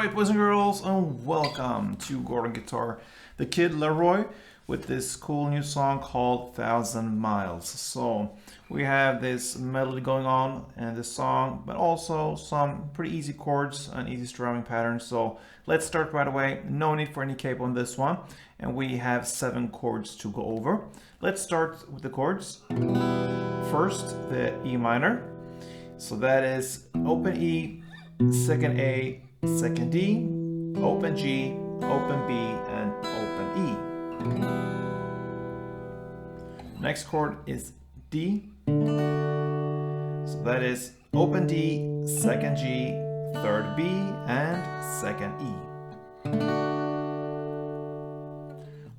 Alright, boys and girls, and welcome to Gordon Guitar, the kid LAROI, with this cool new song called 1,000 Miles. So we have this melody going on in the song, but also some pretty easy chords and easy strumming patterns. So let's start right away. No need for any capo on this one, and we have 7 chords to go over. Let's start with the chords. First, the E minor. So that is open E, second A, second D, open G, open B, and open E. Next chord is D. So that is open D, second G, third B, and second E.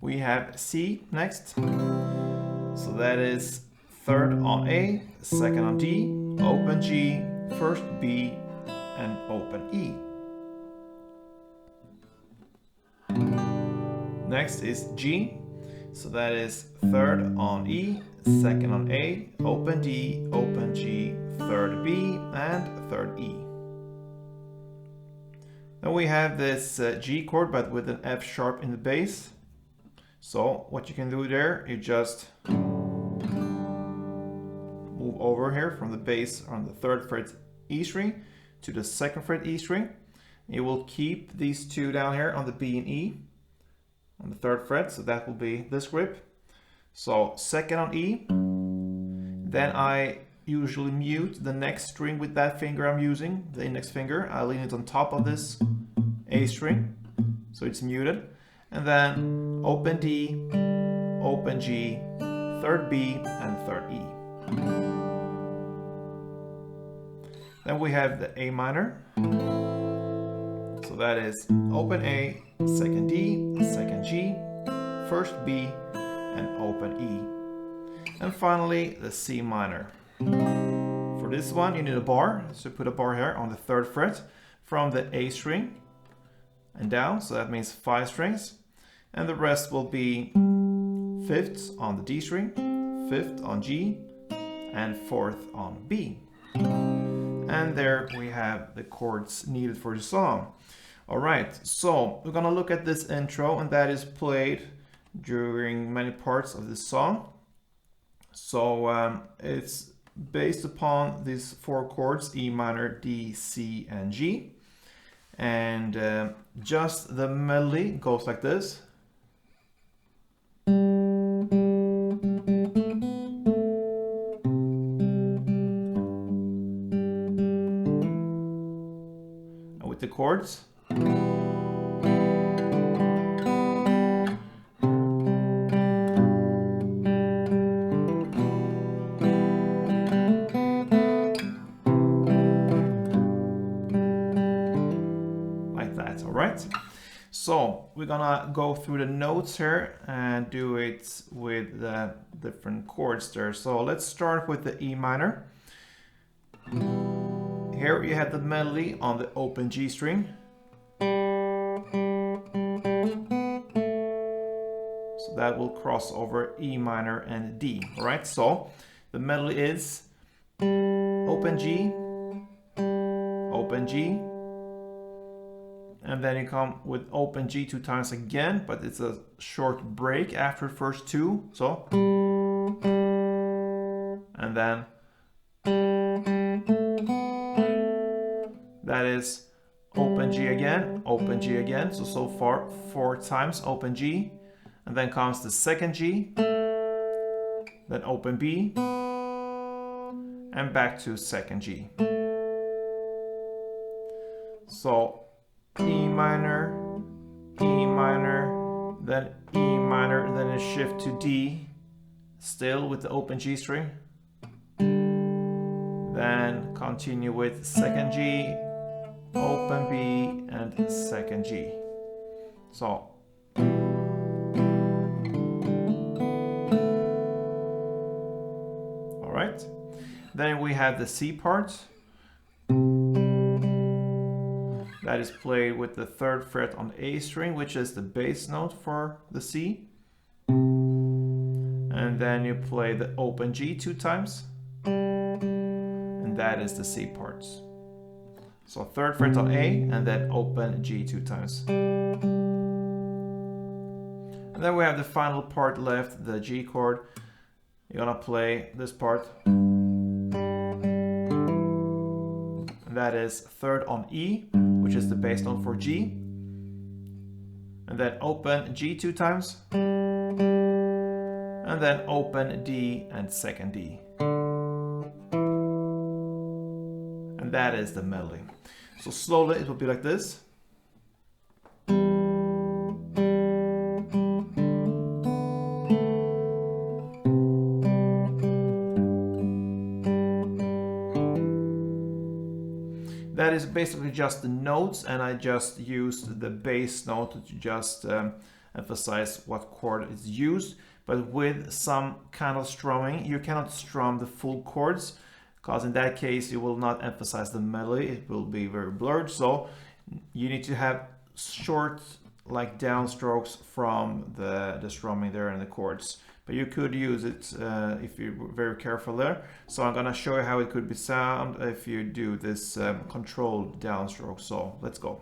We have C next. So that is third on A, second on D, open G, first B, and open E. Next is G. So that is third on E, second on A, open D, open G, third B, and third E. Then we have this G chord, but with an F sharp in the bass. So what you can do there, you just move over here from the bass on the 3rd fret E string to the 2nd fret E string. You will keep these two down here on the B and E on the 3rd fret, so that will be this grip. So 2nd on E, then I usually mute the next string with that finger I'm using, the index finger. I lean it on top of this A string, so it's muted. And then open D, open G, 3rd B, and 3rd E. Then we have the A minor. So that is open A, second D, second G, first B, and open E. And finally, the C minor. For this one, you need a bar. So put a bar here on the 3rd fret from the A string and down. So that means 5 strings. And the rest will be 5th on the D string, 5th on G, and 4th on B. And there we have the chords needed for the song. Alright, so we're gonna look at this intro, and that is played during many parts of this song. So it's based upon these 4 chords, E minor, D, C, and G. And just the melody goes like this. And with the chords. Like that, all right? So we're gonna go through the notes here and do it with the different chords there. So let's start with the E minor. Here you have the melody on the open G string. So that will cross over E minor and D, all right? So the melody is open G, open G, and then you come with open G 2 times again, but it's a short break after the first 2, so. And then that is open G again, so far 4 times open G, and then comes the 2nd G, then open B, and back to 2nd G. So E minor, then E minor, then a shift to D, still with the open G string. Then continue with 2nd G, open B, and 2nd G. So. All right. Then we have the C part. That is played with the 3rd fret on the A string, which is the bass note for the C. And then you play the open G 2 times. And that is the C parts. So 3rd fret on A and then open G 2 times. And then we have the final part left, the G chord. You're gonna play this part. And that is 3rd on E, which is the bass note for G. And then open G 2 times. And then open D and 2nd D. And that is the melody. So slowly it will be like this. That is basically just the notes, and I just used the bass note to just emphasize what chord is used. But with some kind of strumming, you cannot strum the full chords, because in that case you will not emphasize the melody. It will be very blurred. So you need to have short, like downstrokes from the strumming there in the chords. But you could use it if you're very careful there. So I'm gonna show you how it could be sound if you do this controlled downstroke. So let's go.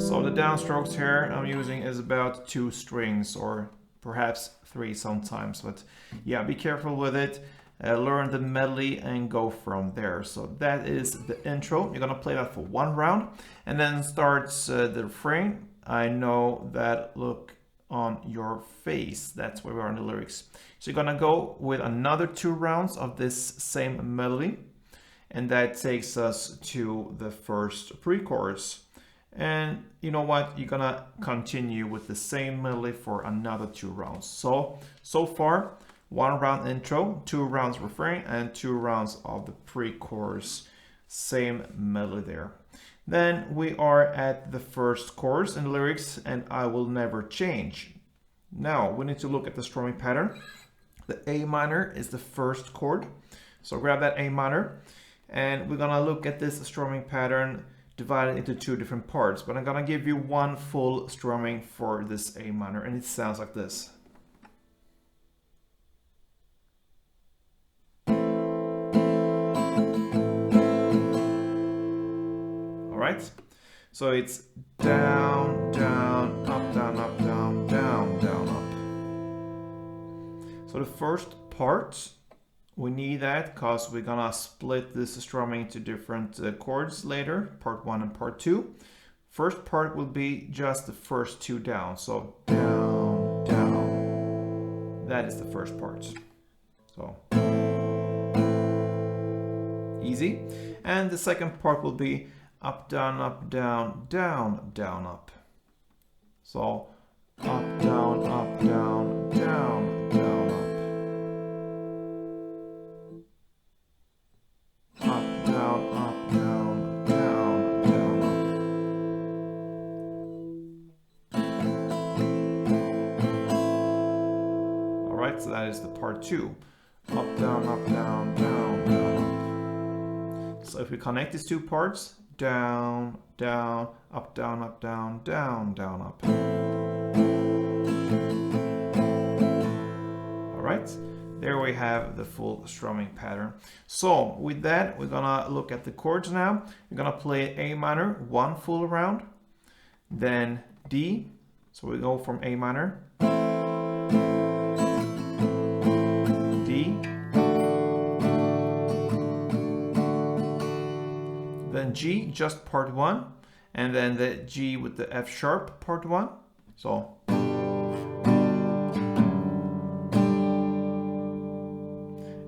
So the downstrokes here I'm using is about 2 strings, or perhaps 3 sometimes, but yeah, be careful with it. Learn the melody and go from there. So that is the intro. You're gonna play that for 1 round, and then starts the refrain. I know that look on your face. That's where we are in the lyrics. So you're gonna go with another 2 rounds of this same melody, and that takes us to the first pre-chorus. And you know what? You're gonna continue with the same melody for another 2 rounds. So far, 1 round intro, 2 rounds refrain, and 2 rounds of the pre-chorus. Same melody there. Then we are at the first chorus in the lyrics, and I will never change. Now we need to look at the strumming pattern. The A minor is the first chord. So grab that A minor, and we're gonna look at this strumming pattern divided into 2 different parts, but I'm gonna give you 1 full strumming for this A minor, and it sounds like this. All right, so it's down, down, up, down, up, down, down, down, up. So the first part, we need that because we're gonna split this strumming into different chords later, part 1 and part 2. First part will be just the first 2 down. So down, down. That is the first part. So easy. And the second part will be up, down, down, down, up. So up, down, down, down, down, up. So that is the part 2. Up, down, down, down, up. So if we connect these 2 parts, down, down, up, down, down, down, down, up. All right, there we have the full strumming pattern. So with that, we're gonna look at the chords now. We're gonna play A minor 1 full round, then D. So we go from A minor, then G, just part 1, and then the G with the F sharp, part 1. So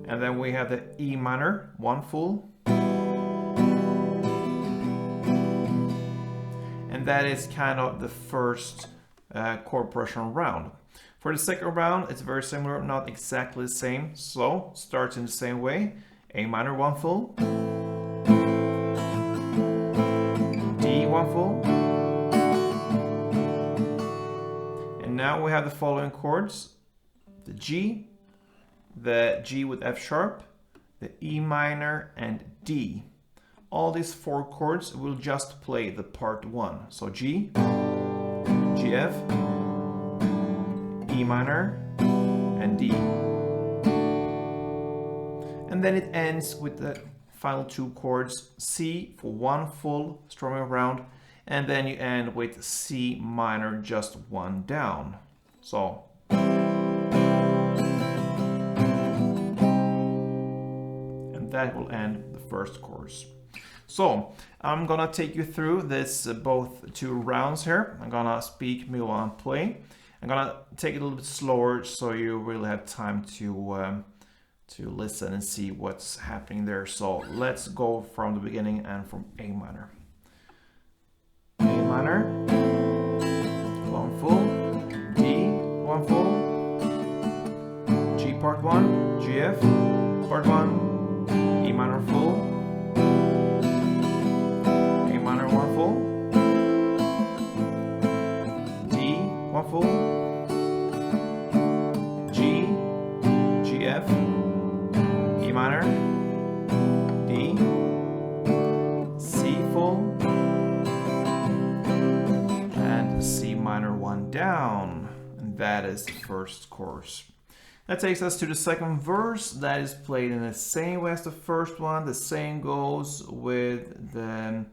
and then we have the E minor, 1 full, and that is kind of the first chord progression round. For the second round, it's very similar, not exactly the same. So starts in the same way: A minor 1 full, D 1 full, and now we have the following chords: the G with F sharp, the E minor, and D, all these 4 chords will just play the part 1. So G, G, F, E minor, and D. And then it ends with the final 2 chords, C for 1 full strumming round, and then you end with C minor, just 1 down. So that will end the first course. So I'm gonna take you through this both 2 rounds here. I'm gonna speak, middle, and play. I'm gonna take it a little bit slower so you really have time to listen and see what's happening there. So let's go from the beginning and from A minor. A minor, 1 full, D, 1 full, G part 1, G, F part 1, E minor full, A minor 1 full, D 1 full, G, G, F, E minor, D, C full, and C minor 1 down. And that is the first chorus. That takes us to the second verse. That is played in the same way as the first one. The same goes with the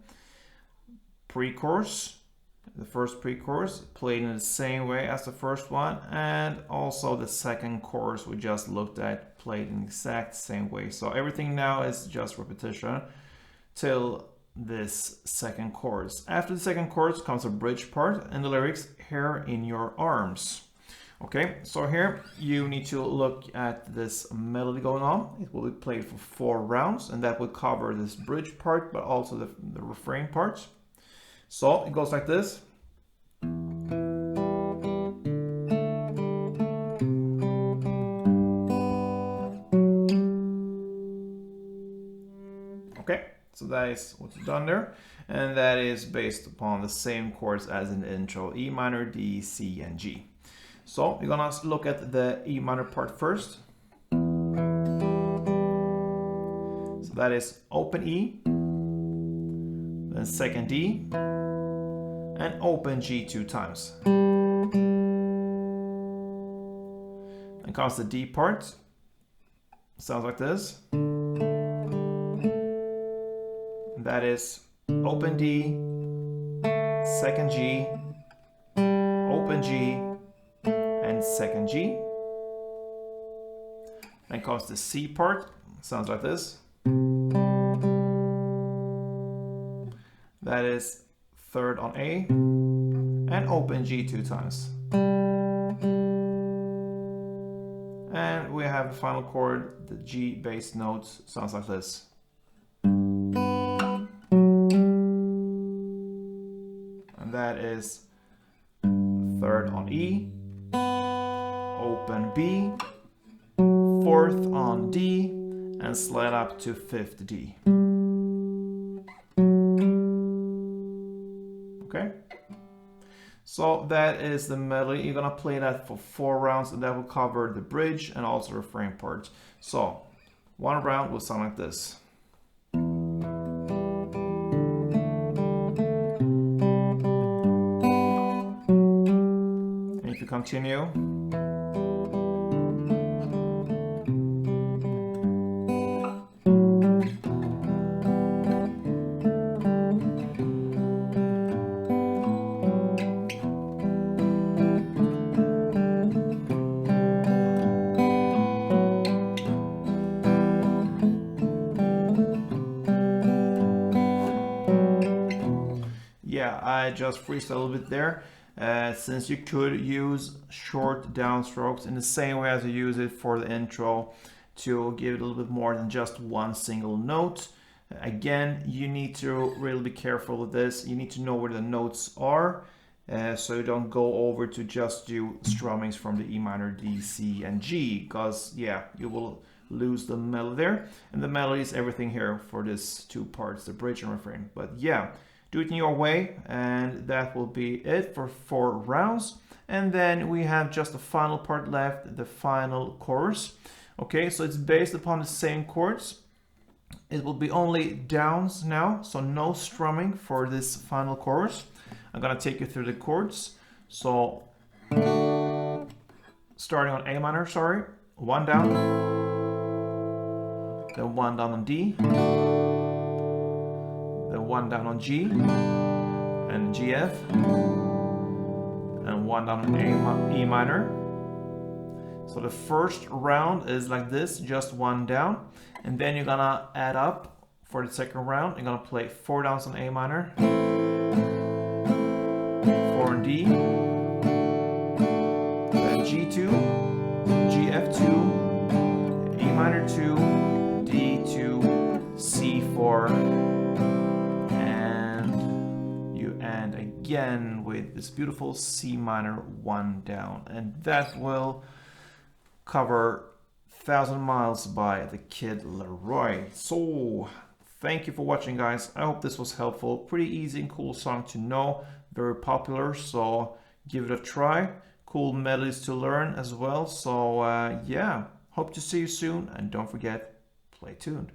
pre-chorus. The first pre-chorus played in the same way as the first one, and also the second chorus we just looked at played in the exact same way. So everything now is just repetition till this second chorus. After the second chorus comes a bridge part and the lyrics, "Hair in Your Arms." Okay, so here you need to look at this melody going on. It will be played for 4 rounds, and that will cover this bridge part, but also the refrain part. So it goes like this. Okay, so that is what's done there. And that is based upon the same chords as in the intro: E minor, D, C, and G. So we're gonna look at the E minor part first. So that is open E, then second D, and open G 2 times. Then comes the D part. Sounds like this. And that is open D, second G, open G, and second G. Then comes the C part. Sounds like this. That is third on A, and open G 2 times. And we have the final chord, the G bass notes. Sounds like this. And that is third on E, open B, fourth on D, and slide up to fifth D. Okay, so that is the melody. You're gonna play that for 4 rounds, and that will cover the bridge and also the refrain part. So 1 round will sound like this. And if you continue, I just freezed a little bit there, since you could use short downstrokes in the same way as you use it for the intro to give it a little bit more than just 1 single note. Again, you need to really be careful with this. You need to know where the notes are, so you don't go over to just do strummings from the E minor, D, C, and G, because yeah, you will lose the melody there. And the melody is everything here for this 2 parts, the bridge and refrain. But yeah, do it in your way, and that will be it for 4 rounds. And then we have just the final part left, the final chorus. Okay, so it's based upon the same chords. It will be only downs now, so no strumming for this final chorus. I'm gonna take you through the chords. So starting on A minor, sorry, 1 down, then 1 down on D, then 1 down on G and GF, and 1 down on E minor. So the first round is like this, just 1 down, and then you're gonna add up for the second round. You're gonna play 4 downs on A minor, 4 on D, then G2, GF2, E minor 2, D2, C4, and you end again with this beautiful C minor 1 down, and that will cover 1,000 Miles by the Kid LAROI. So thank you for watching, guys. I hope this was helpful. Pretty easy and cool song to know, very popular, so give it a try. Cool melodies to learn as well. So yeah, hope to see you soon, and don't forget, play tuned.